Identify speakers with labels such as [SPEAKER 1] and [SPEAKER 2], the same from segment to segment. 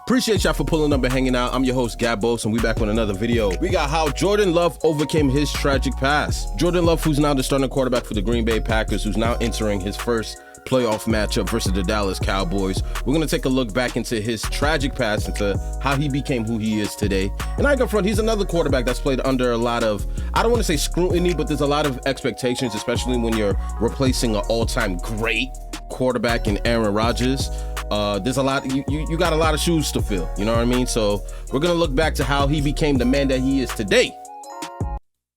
[SPEAKER 1] Appreciate y'all for pulling up and hanging out. I'm your host, Gabos, and we back with another video. We got how Jordan Love overcame his tragic past. Jordan Love, who's now the starting quarterback for the Green Bay Packers, who's now entering his first playoff matchup versus the Dallas Cowboys. We're going to take a look back into his tragic past, into how he became who he is today. And I go front, he's another quarterback that's played under a lot of, I don't want to say scrutiny, but there's a lot of expectations, especially when you're replacing an all-time great quarterback in Aaron Rodgers. There's a lot, you got a lot of shoes to fill, you know what I mean? So we're going to look back to how he became the man that he is today.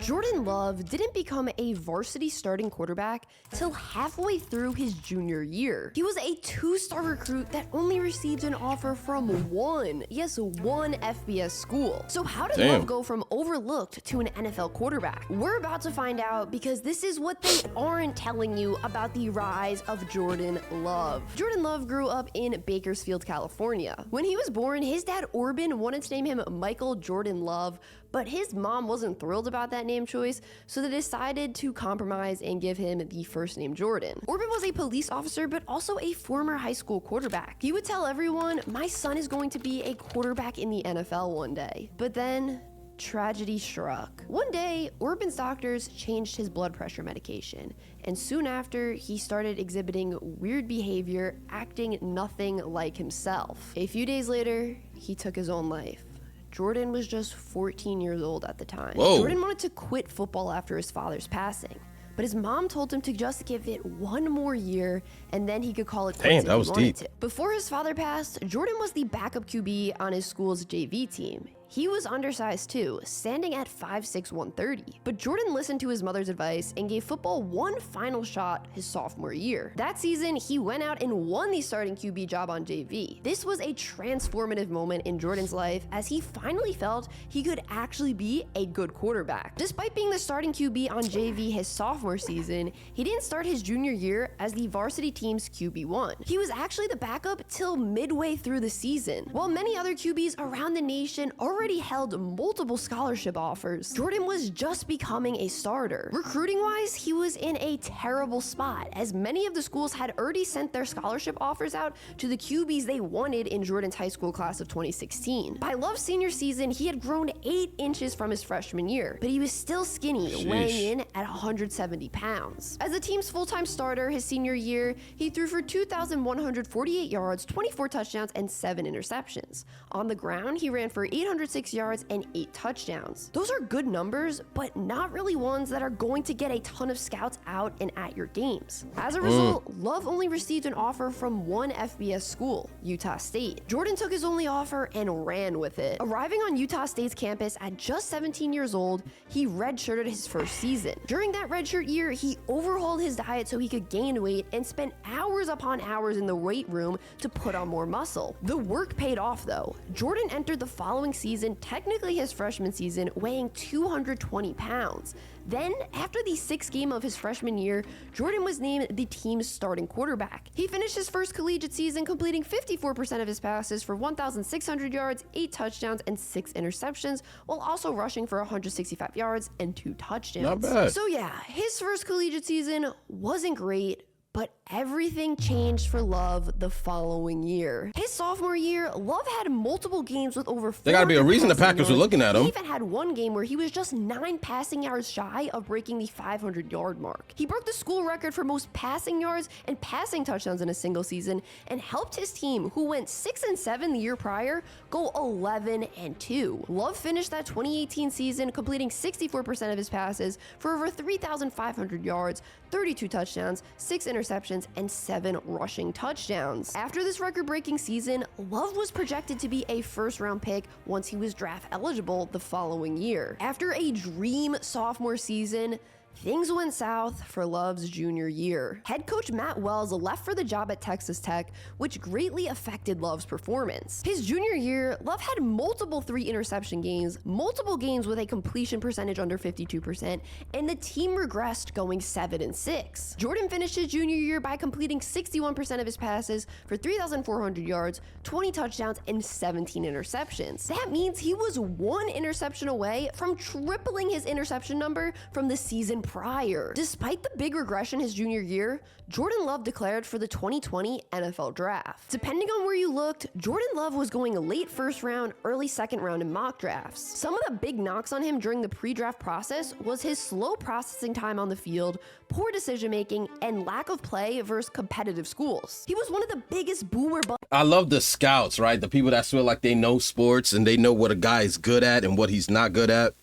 [SPEAKER 2] Jordan Love didn't become a varsity starting quarterback till halfway through his junior year. He was a two-star recruit that only received an offer from one FBS school. So how did Love go from overlooked to an NFL quarterback? We're about to find out, because this is what they aren't telling you about the rise of Jordan Love. Jordan Love grew up in Bakersfield, California. When he was born, his dad Orban wanted to name him Michael Jordan Love, but his mom wasn't thrilled about that name choice, so they decided to compromise and give him the first name Jordan. Orban was a police officer, but also a former high school quarterback. He would tell everyone, "My son is going to be a quarterback in the NFL one day." But then tragedy struck. One day, Orban's doctors changed his blood pressure medication, and soon after, he started exhibiting weird behavior, acting nothing like himself. A few days later, he took his own life. Jordan was just 14 years old at the time.
[SPEAKER 1] Whoa.
[SPEAKER 2] Jordan wanted to quit football after his father's passing, but his mom told him to just give it one more year and then he could call it quits.
[SPEAKER 1] Damn, that was deep.
[SPEAKER 2] Before his father passed, Jordan was the backup QB on his school's JV team. He was undersized too, standing at 5'6", 130. But Jordan listened to his mother's advice and gave football one final shot his sophomore year. That season, he went out and won the starting QB job on JV. This was a transformative moment in Jordan's life, as he finally felt he could actually be a good quarterback. Despite being the starting QB on JV his sophomore season, he didn't start his junior year as the varsity team's QB1. He was actually the backup till midway through the season. While many other QBs around the nation already held multiple scholarship offers, Jordan was just becoming a starter. Recruiting-wise, he was in a terrible spot, as many of the schools had already sent their scholarship offers out to the QBs they wanted in Jordan's high school class of 2016. By Love's senior season, he had grown 8 inches from his freshman year, but he was still skinny, weighing in at 170 pounds. As the team's full-time starter his senior year, he threw for 2,148 yards, 24 touchdowns, and 7 interceptions. On the ground, he ran for 806 yards and 8 touchdowns. Those are good numbers, but not really ones that are going to get a ton of scouts out and at your games. As a result, Love only received an offer from one FBS school, Utah State. Jordan took his only offer and ran with it. Arriving on Utah State's campus at just 17 years old, he redshirted his first season. During that redshirt year, he overhauled his diet so he could gain weight and spent hours upon hours in the weight room to put on more muscle. The work paid off though. Jordan entered the following season, technically his freshman season, weighing 220 pounds. Then, after the 6th game of his freshman year, Jordan was named the team's starting quarterback. He finished his first collegiate season completing 54% of his passes for 1,600 yards, 8 touchdowns, and 6 interceptions, while also rushing for 165 yards and 2 touchdowns.
[SPEAKER 1] Not bad.
[SPEAKER 2] So yeah, his first collegiate season wasn't great, but everything changed for Love the following year. His sophomore year, Love had multiple games with over 400
[SPEAKER 1] There gotta be a reason the Packers were looking at him.
[SPEAKER 2] He even had one game where he was just 9 passing yards shy of breaking the 500-yard mark. He broke the school record for most passing yards and passing touchdowns in a single season, and helped his team, who went 6-7 the year prior, go 11-2. Love finished that 2018 season completing 64% of his passes for over 3,500 yards, 32 touchdowns, 6 interceptions, and 7 rushing touchdowns. After this record-breaking season, Love was projected to be a first-round pick once he was draft eligible the following year. After a dream sophomore season, things went south for Love's junior year. Head coach Matt Wells left for the job at Texas Tech, which greatly affected Love's performance. His junior year, Love had multiple 3-interception games, multiple games with a completion percentage under 52%, and the team regressed, going 7-6. Jordan finished his junior year by completing 61% of his passes for 3,400 yards, 20 touchdowns, and 17 interceptions. That means he was 1 interception away from tripling his interception number from the season prior. Despite the big regression his junior year, Jordan Love declared for the 2020 NFL Draft. Depending on where you looked, Jordan Love was going late first round, early second round in mock drafts. Some of the big knocks on him during the pre-draft process was his slow processing time on the field, poor decision making, and lack of play versus competitive schools. He was one of the biggest boomer busts.
[SPEAKER 1] I love the scouts, right? The people that feel like they know sports and they know what a guy is good at and what he's not good at.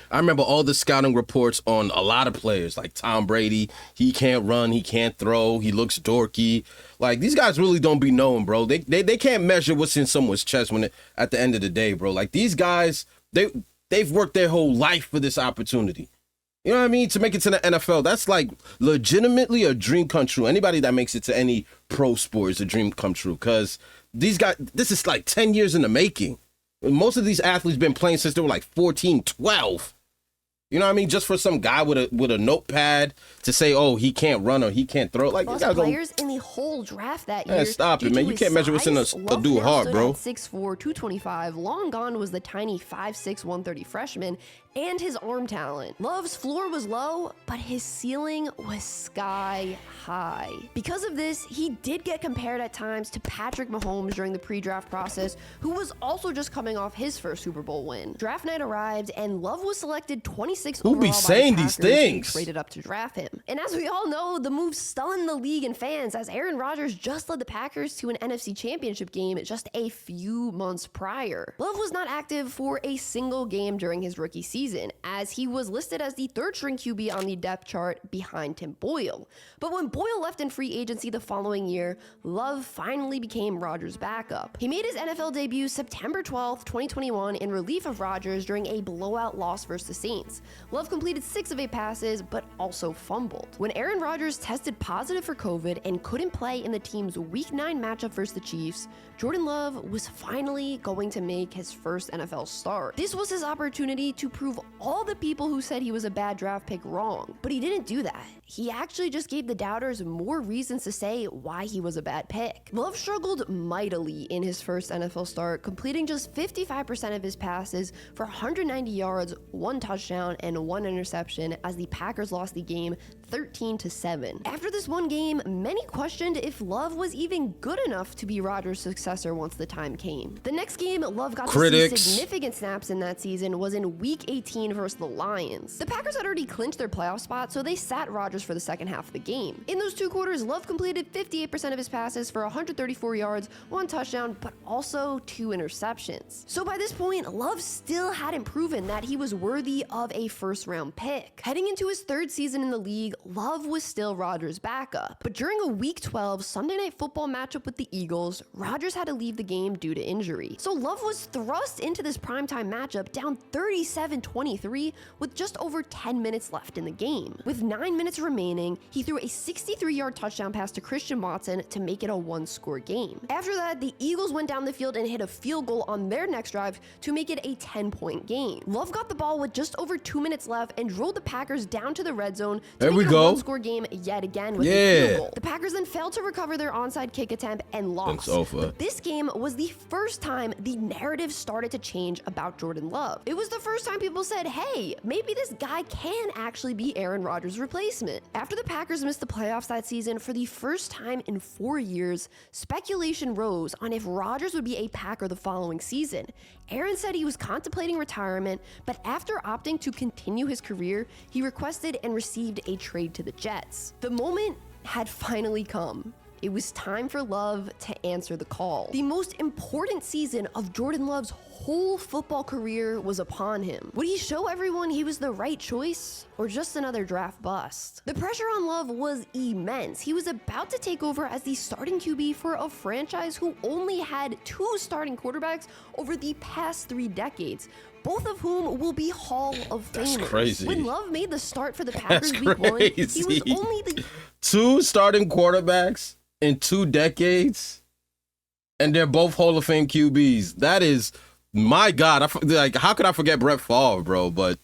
[SPEAKER 1] I remember all the scouting reports on a lot of players, like Tom Brady. He can't run, he can't throw, he looks dorky. Like, these guys really don't be known, bro. They can't measure what's in someone's chest at the end of the day, bro. Like, these guys, they've worked their whole life for this opportunity. You know what I mean? To make it to the NFL, that's like legitimately a dream come true. Anybody that makes it to any pro sport is a dream come true, because these guys, this is like 10 years in the making. Most of these athletes been playing since they were like 14, 12. You know what I mean? Just for some guy with a notepad to say, oh, he can't run or he can't throw. Like, you gotta go.
[SPEAKER 2] Players in the whole draft that year.
[SPEAKER 1] Stop it, man. You can't measure what's in a dude heart, bro.
[SPEAKER 2] 6'4", 225. Long gone was the tiny 5'6", 130 freshman and his arm talent. Love's floor was low, but his ceiling was sky high. Because of this, he did get compared at times to Patrick Mahomes during the pre-draft process, who was also just coming off his first Super Bowl win. Draft night arrived, and Love was selected 26 overall by the
[SPEAKER 1] saying
[SPEAKER 2] Packers,
[SPEAKER 1] these things?
[SPEAKER 2] traded up to draft him. And as we all know, the move stunned the league and fans, as Aaron Rodgers just led the Packers to an NFC Championship game just a few months prior. Love was not active for a single game during his rookie season, as he was listed as the third-string QB on the depth chart behind Tim Boyle. But when Boyle left in free agency the following year, Love finally became Rodgers' backup. He made his NFL debut September 12th, 2021 in relief of Rodgers during a blowout loss versus the Saints. Love completed 6 of 8 passes, but also fumbled. When Aaron Rodgers tested positive for COVID and couldn't play in the team's Week 9 matchup versus the Chiefs, Jordan Love was finally going to make his first NFL start. This was his opportunity to prove all the people who said he was a bad draft pick wrong, but he didn't do that. He actually just gave the doubters more reasons to say why he was a bad pick. Love struggled mightily in his first NFL start, completing just 55% of his passes for 190 yards, 1 touchdown, and 1 interception, as the Packers lost the game 13-7. After this one game, many questioned if Love was even good enough to be Rodgers' successor once the time came. The next game Love got to see significant snaps in that season was in Week 18 versus the Lions. The Packers had already clinched their playoff spot, so they sat Rodgers for the second half of the game. In those 2 quarters, Love completed 58% of his passes for 134 yards, 1 touchdown, but also 2 interceptions. So by this point, Love still hadn't proven that he was worthy of a first-round pick. Heading into his 3rd season in the league, Love was still Rodgers' backup. But during a Week 12 Sunday Night Football matchup with the Eagles, Rodgers had to leave the game due to injury. So Love was thrust into this primetime matchup down 37-23 with just over 10 minutes left in the game. With 9 minutes remaining, he threw a 63-yard touchdown pass to Christian Watson to make it a 1-score game. After that, the Eagles went down the field and hit a field goal on their next drive to make it a 10-point game. Love got the ball with just over 2 minutes left and drove the Packers down to the red zone to make it a 1-score game yet again with a field goal. The Packers then failed to recover their onside kick attempt and lost. But this game was the first time the narrative started to change about Jordan Love. It was the first time people said, hey, maybe this guy can actually be Aaron Rodgers' replacement. After the Packers missed the playoffs that season for the first time in 4 years, speculation rose on if Rodgers would be a Packer the following season. Aaron said he was contemplating retirement, but after opting to continue his career, he requested and received a trade to the Jets. The moment had finally come. It was time for Love to answer the call. The most important season of Jordan Love's whole football career was upon him. Would he show everyone he was the right choice, or just another draft bust? The pressure on Love was immense. He was about to take over as the starting QB for a franchise who only had 2 starting quarterbacks over the past 3 decades, both of whom will be Hall of Famers.
[SPEAKER 1] That's crazy.
[SPEAKER 2] When Love made the start for the Packers Week 1, he was only the
[SPEAKER 1] 2 starting quarterbacks in 2 decades, and they're both Hall of Fame QBs. That is, my God, like, how could I forget Brett Favre, bro? But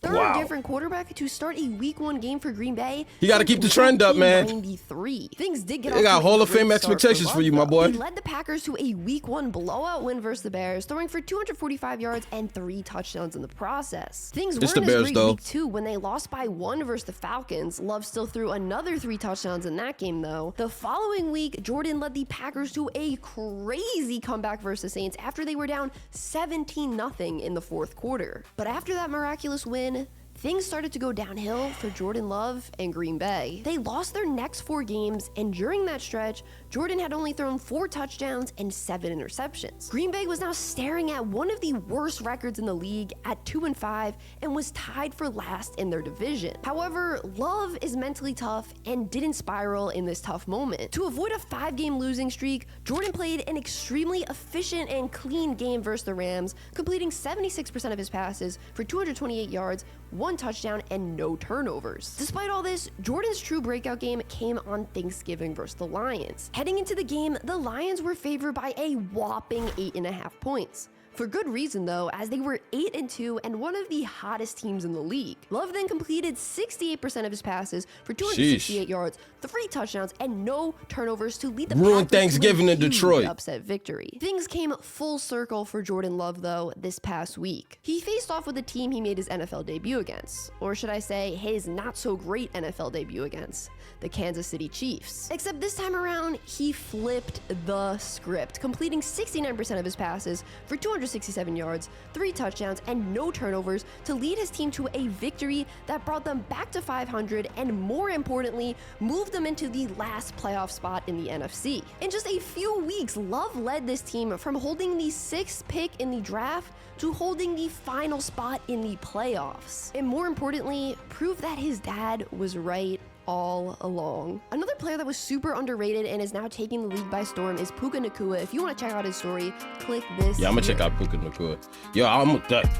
[SPEAKER 2] third different quarterback to start a Week 1 game for Green Bay.
[SPEAKER 1] You got to keep the trend up, man.
[SPEAKER 2] 1993. Things did get
[SPEAKER 1] They got Hall of Fame expectations for you, my boy.
[SPEAKER 2] He led the Packers to a Week 1 blowout win versus the Bears, throwing for 245 yards and 3 touchdowns in the process. Things weren't as great Week 2 when they lost by 1 versus the Falcons. Love still threw another 3 touchdowns in that game, though. The following week, Jordan led the Packers to a crazy comeback versus the Saints after they were down 17-0 in the fourth quarter. But after that miraculous win, things started to go downhill for Jordan Love and Green Bay. They lost their next 4 games, and during that stretch, Jordan had only thrown 4 touchdowns and 7 interceptions. Green Bay was now staring at one of the worst records in the league at 2-5 and was tied for last in their division. However, Love is mentally tough and didn't spiral in this tough moment. To avoid a 5-game losing streak, Jordan played an extremely efficient and clean game versus the Rams, completing 76% of his passes for 228 yards, 1 touchdown, and no turnovers. Despite all this, Jordan's true breakout game came on Thanksgiving versus the Lions. Heading into the game, the Lions were favored by a whopping 8.5 points. For good reason though, as they were 8-2 and one of the hottest teams in the league. Love then completed 68% of his passes for 268 yards, 3 touchdowns, and no turnovers to lead the
[SPEAKER 1] ruined
[SPEAKER 2] Packers
[SPEAKER 1] Thanksgiving
[SPEAKER 2] to a
[SPEAKER 1] in Detroit.
[SPEAKER 2] upset victory. Things came full circle for Jordan Love though this past week. He faced off with the team he made his NFL debut against, or should I say his not so great NFL debut against, the Kansas City Chiefs. Except this time around, he flipped the script, completing 69% of his passes for 267 yards, 3 touchdowns, and no turnovers to lead his team to a victory that brought them back to 500 and, more importantly, moved them into the last playoff spot in the NFC. In just a few weeks, Love led this team from holding the 6th pick in the draft to holding the final spot in the playoffs. And more importantly, proved that his dad was right all along. Another player that was super underrated and is now taking the league by storm is Puka Nacua. If you want to check out his story, click this.
[SPEAKER 1] Yeah, I'm gonna check out Puka Nacua. Yo,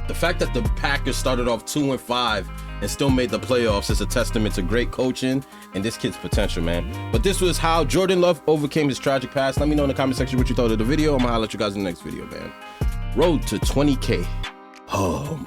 [SPEAKER 1] the fact that the Packers started off 2-5 and still made the playoffs is a testament to great coaching and this kid's potential, man. But this was how Jordan Love overcame his tragic past. Let me know in the comment section what you thought of the video. I'm gonna holler at you guys in the next video, man. Road to 20K. Oh,